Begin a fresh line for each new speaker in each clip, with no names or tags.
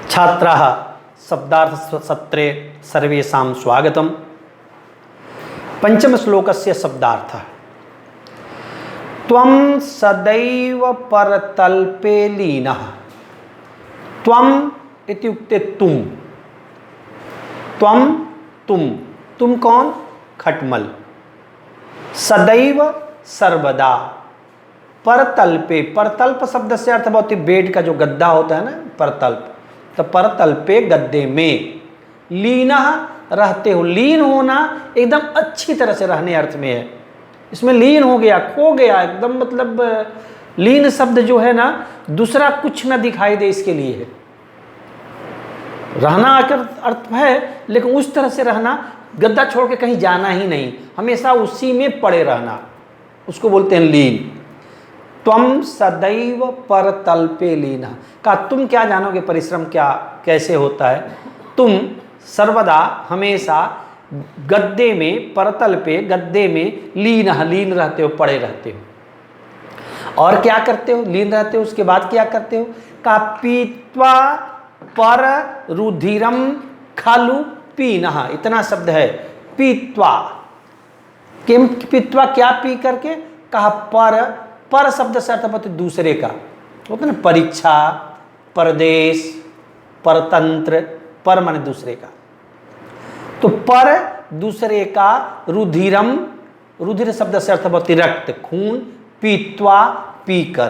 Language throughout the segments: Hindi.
छात्राः शब्दार्थसत्रे सर्वेषां स्वागतम्। पंचमश्लोकस्य शब्दार्थः त्वं सदैव परतल्पे लीनः। त्वम् इत्युक्ते तुम, त्वं तुम कौन? खटमल। सदैव सर्वदा, परतल्पे, परतल्प शब्द से अर्थ बहुत ही बेड का जो गद्दा होता है ना, परतल्प। तो परतल्पे गद्दे में, लीनः रहते हो, लीन होना एकदम अच्छी तरह से रहने अर्थ में है। इसमें लीन हो गया, खो गया एकदम, मतलब लीन शब्द जो है ना, दूसरा कुछ ना दिखाई दे इसके लिए है। रहना आकर अर्थ है, लेकिन उस तरह से रहना, गद्दा छोड़ के कहीं जाना ही नहीं, हमेशा उसी में पड़े रहना, उसको बोलते हैं लीन। त्वं सदैव परतल्पे लीनः, का तुम क्या जानोगे परिश्रम क्या कैसे होता है। तुम सर्वदा हमेशा गद्दे में, परतल पे गद्दे में लीनः, लीन रहते हो, पड़े रहते हो। और क्या करते हो? लीन रहते हो, उसके बाद क्या करते हो? का पीत्वा पर रुधिरम खलु पीनः, इतना शब्द है। पीत्वा, किम पीत्वा, क्या पी करके? कहा पर शब्द से अर्थ होता है दूसरे का, होता है ना, परीक्षा, परदेश, परतंत्र, पर माने दूसरे का। तो पर दूसरे का, रुधिरम, रुधिर शब्द से अर्थ होता है रक्त, खून, पीत्वा पीकर,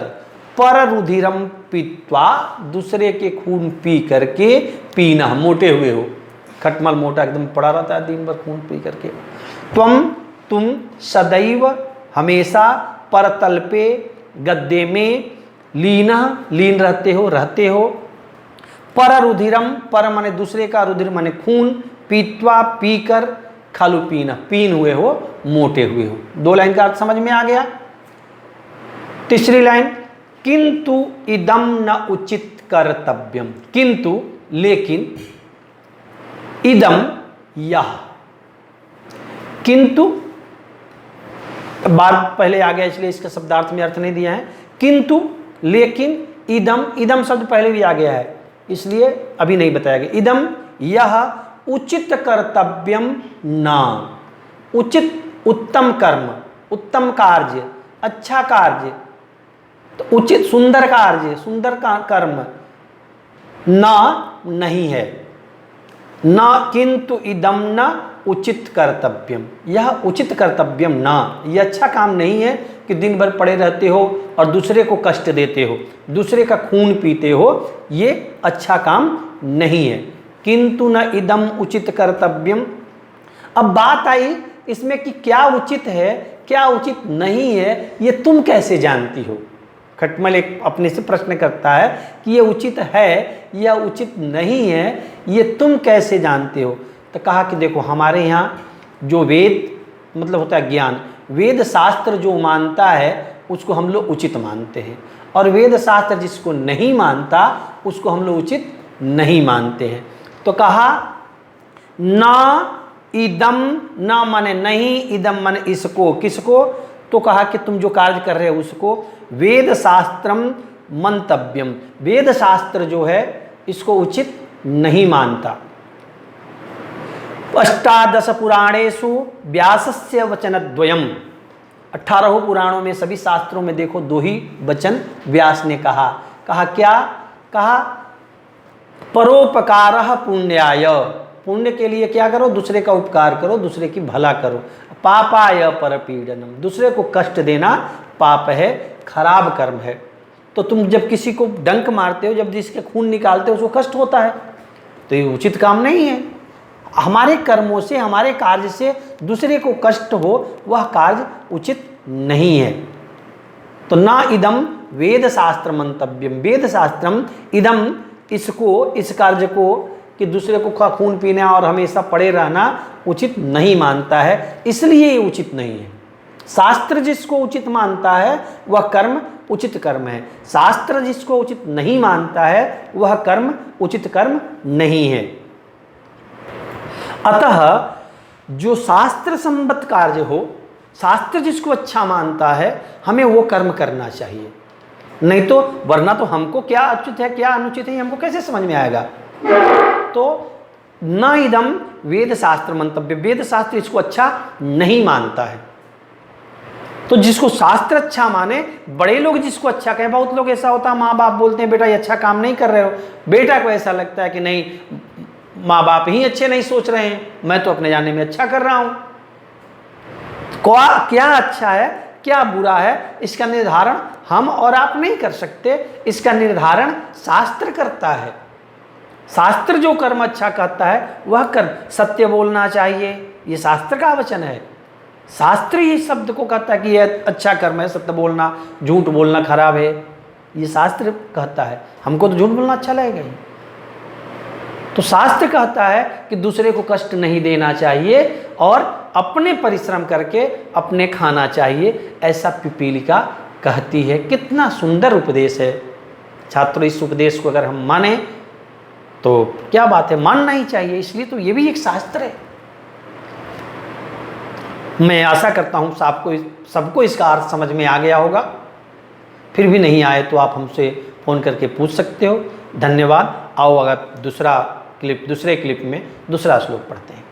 पर रुधिरम पीत्वा, दूसरे के खून पी करके, पीना, मोटे हुए हो, खटमल मोटा एकदम पड़ा रहता है दिन भर खून पी करके। तुम सदैव हमेशा, परतल्पे गद्दे में, लीना लीन रहते हो, पर रुधिरम, पर माने दूसरे का, रुधिर माने खून, पीत्वा पीकर, खालू पीना, पीन हुए हो, मोटे हुए हो। दो लाइन का अर्थ समझ में आ गया। तीसरी लाइन, किंतु इदम न उचित कर्तव्यम, किंतु लेकिन, इदम यह, किंतु बात पहले आ गया इसलिए इसका शब्दार्थ में अर्थ नहीं दिया है। किंतु लेकिन, इदम शब्द पहले भी आ गया है इसलिए अभी नहीं बताया गया। इदम यह उचित कर्तव्यम ना, उचित उत्तम कर्म, उत्तम कार्य, अच्छा कार्य, तो उचित सुंदर कार्य, सुंदर कर्म ना नहीं है। ना किंतु इदम न उचित कर्तव्यम, यह उचित कर्तव्यम ना, यह अच्छा काम नहीं है कि दिन भर पड़े रहते हो और दूसरे को कष्ट देते हो, दूसरे का खून पीते हो, ये अच्छा काम नहीं है। किंतु न इदम उचित कर्तव्यम। अब बात आई इसमें कि क्या उचित है, क्या उचित नहीं है, ये तुम कैसे जानती हो? खटमल एक अपने से प्रश्न करता है कि ये उचित है या उचित नहीं है, ये तुम कैसे जानते हो? तो कहा कि देखो, हमारे यहाँ जो वेद मतलब होता है ज्ञान, वेद शास्त्र जो मानता है उसको हम लोग उचित मानते हैं, और वेद शास्त्र जिसको नहीं मानता उसको हम लोग उचित नहीं मानते हैं। तो कहा ना इदम, ना माने नहीं, इदम माने इसको, किसको? तो कहा कि तुम जो कार्य कर रहे हो उसको वेद शास्त्रम मंतव्यम, वेद शास्त्र जो है इसको उचित नहीं मानता। अष्टादश पुराणेषु व्यासस्य वचनद्वयम, 18 पुराणों में, सभी शास्त्रों में देखो दो ही वचन व्यास ने कहा। कहा क्या? कहा परोपकारः पुण्याय, पुण्य के लिए क्या करो? दूसरे का उपकार करो, दूसरे की भला करो। पापाय परपीडनम, दूसरे को कष्ट देना पाप है, खराब कर्म है। तो तुम जब किसी को डंक मारते हो, जब जिसके खून निकालते हो, उसको कष्ट होता है, तो ये उचित काम नहीं है। हमारे कर्मों से, हमारे कार्य से दूसरे को कष्ट हो, वह कार्य उचित नहीं है। तो ना इदम वेद शास्त्र मंतव्यम, वेद शास्त्रम इदम, इसको, इस कार्य को कि दूसरे को खून पीना और हमेशा पड़े रहना उचित नहीं मानता है, इसलिए ये उचित नहीं है। शास्त्र जिसको उचित मानता है वह कर्म उचित कर्म है, शास्त्र जिसको उचित नहीं मानता है वह कर्म उचित कर्म नहीं है। अतः जो शास्त्र संबद्ध कार्य हो, शास्त्र जिसको अच्छा मानता है, हमें वो कर्म करना चाहिए। नहीं तो वरना तो हमको क्या उचित है क्या अनुचित है हमको कैसे समझ में आएगा। तो न इदम वेद शास्त्र मंतव्य, वेद शास्त्र इसको अच्छा नहीं मानता है। तो जिसको शास्त्र अच्छा माने, बड़े लोग जिसको अच्छा कहें, बहुत लोग ऐसा होता है माँ बाप बोलते हैं बेटा ये अच्छा काम नहीं कर रहे हो, बेटा को ऐसा लगता है कि नहीं माँ बाप ही अच्छे नहीं सोच रहे हैं, मैं तो अपने जाने में अच्छा कर रहा हूं। क्या अच्छा है क्या बुरा है इसका निर्धारण हम और आप नहीं कर सकते, इसका निर्धारण शास्त्र करता है। शास्त्र जो कर्म अच्छा कहता है वह कर्म, सत्य बोलना चाहिए, ये शास्त्र का वचन है। शास्त्र ही शब्द को कहता है कि यह अच्छा कर्म है, सत्य बोलना, झूठ बोलना खराब है, ये शास्त्र कहता है। हमको तो झूठ बोलना अच्छा लगेगा ही। तो शास्त्र कहता है कि दूसरे को कष्ट नहीं देना चाहिए और अपने परिश्रम करके अपने खाना चाहिए, ऐसा पिपीलिका कहती है। कितना सुंदर उपदेश है छात्रों, इस उपदेश को अगर हम माने तो क्या बात है, मानना ही चाहिए। इसलिए तो ये भी एक शास्त्र है। मैं आशा करता हूँ सबको इसका अर्थ समझ में आ गया होगा। फिर भी नहीं आए तो आप हमसे फ़ोन करके पूछ सकते हो। धन्यवाद। आओ अगर दूसरे क्लिप में दूसरा श्लोक पढ़ते हैं।